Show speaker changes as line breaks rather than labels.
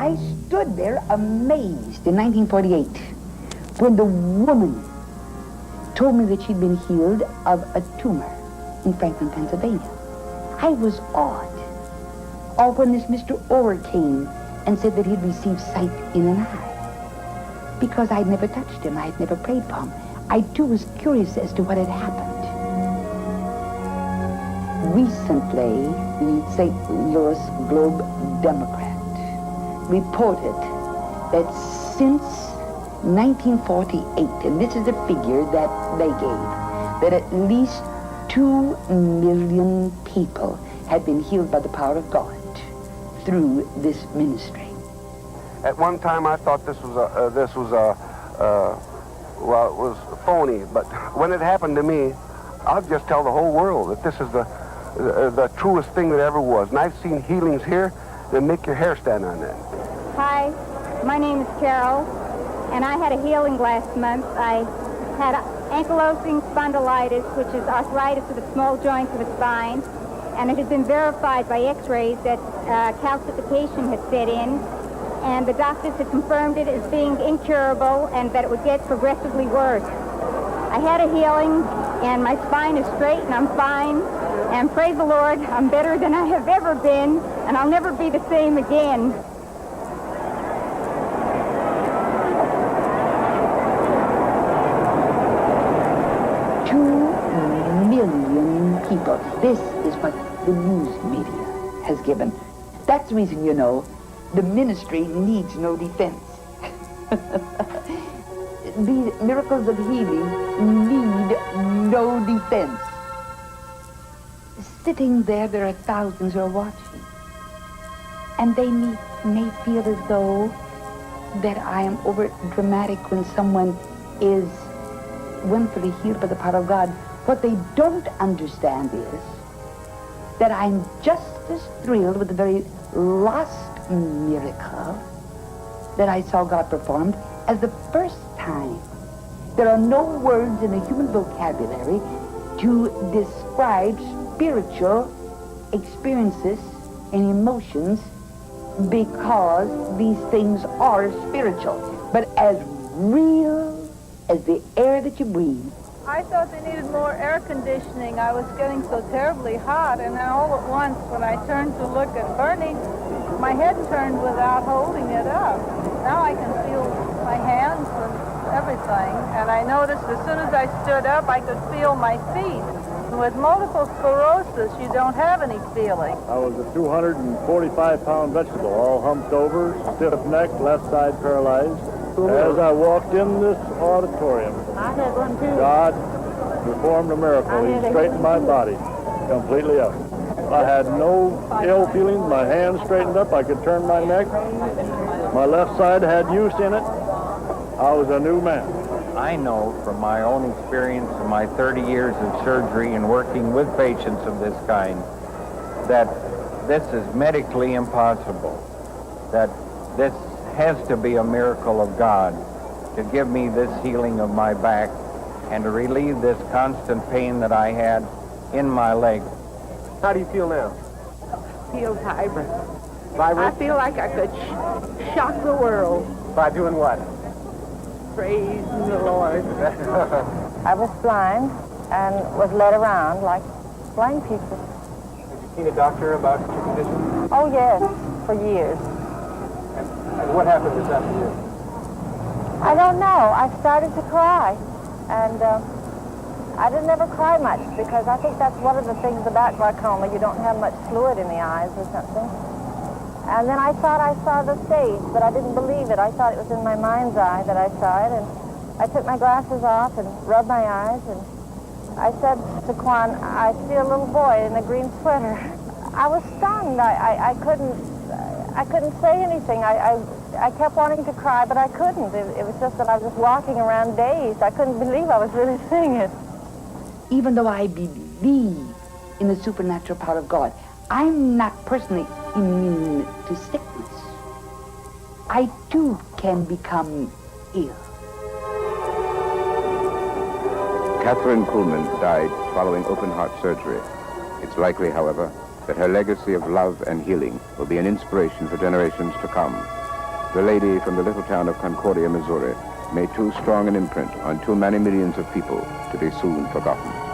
I stood there amazed in 1948 when the woman told me that she'd been healed of a tumor in Franklin, Pennsylvania. I was awed. Or when this Mr. Orr came and said that he'd received sight in an eye. Because I'd never touched him, I'd never prayed for him. I too was curious as to what had happened. Recently, the St. Louis Globe-Democrat reported that since 1948, and this is the figure that they gave, that at least 2 million people had been healed by the power of God through this ministry.
At one time, I thought this was it was phony. But when it happened to me, I'll just tell the whole world that this is the truest thing that ever was. And I've seen healings here that make your hair stand on end.
Hi, my name is Carol, and I had a healing last month. I had ankylosing spondylitis, which is arthritis of the small joints of the spine, and it had been verified by x-rays that calcification had set in, and the doctors had confirmed it as being incurable and that it would get progressively worse. I had a healing, and my spine is straight, and I'm fine, and praise the Lord, I'm better than I have ever been, and I'll never be the same again.
People. This is what the news media has given. That's the reason, you know, the ministry needs no defense. These miracles of healing need no defense. Sitting there are thousands who are watching. And they may feel as though that I am over dramatic when someone is wonderfully healed by the power of God. What they don't understand is that I'm just as thrilled with the very last miracle that I saw God performed as the first time. There are no words in the human vocabulary to describe spiritual experiences and emotions because these things are spiritual, but as real as the air that you breathe.
I thought they needed more air conditioning. I was getting so terribly hot, and then all at once, when I turned to look at Bernie, my head turned without holding it up. Now I can feel my hands and everything, and I noticed as soon as I stood up, I could feel my feet. With multiple sclerosis, you don't have any feeling.
I was a 245-pound vegetable, all humped over, stiff-necked, left side paralyzed. As I walked in this auditorium, God performed a miracle. He straightened my body completely up. I had no ill feelings. My hands straightened up. I could turn my neck. My left side had use in it. I was a new man.
I know from my own experience in my 30 years of surgery and working with patients of this kind that this is medically impossible, that this has to be a miracle of God to give me this healing of my back and to relieve this constant pain that I had in my leg.
How do you feel now?
Feel vibrant.
Vibrant?
I feel like I could shock the world.
By doing what?
Praise the Lord.
I was blind and was led around like blind people.
Have you seen a doctor about your condition?
Oh, yes, for years.
And what happened this afternoon?
I don't know. I started to cry, and I didn't ever cry much because I think that's one of the things about glaucoma. You don't have much fluid in the eyes or something. And then I thought I saw the stage, but I didn't believe it. I thought it was in my mind's eye that I saw it, and I took my glasses off and rubbed my eyes, and I said to Quan, I see a little boy in a green sweater. I was stunned. I couldn't say anything. I kept wanting to cry, but I couldn't. It was just that I was just walking around dazed. I couldn't believe I was really seeing it.
Even though I believe in the supernatural power of God, I'm not personally immune to sickness. I too can become ill.
Kathryn Kuhlman died following open-heart surgery. It's likely, however, that her legacy of love and healing will be an inspiration for generations to come. the lady from the little town of Concordia, Missouri, made too strong an imprint on too many millions of people to be soon forgotten.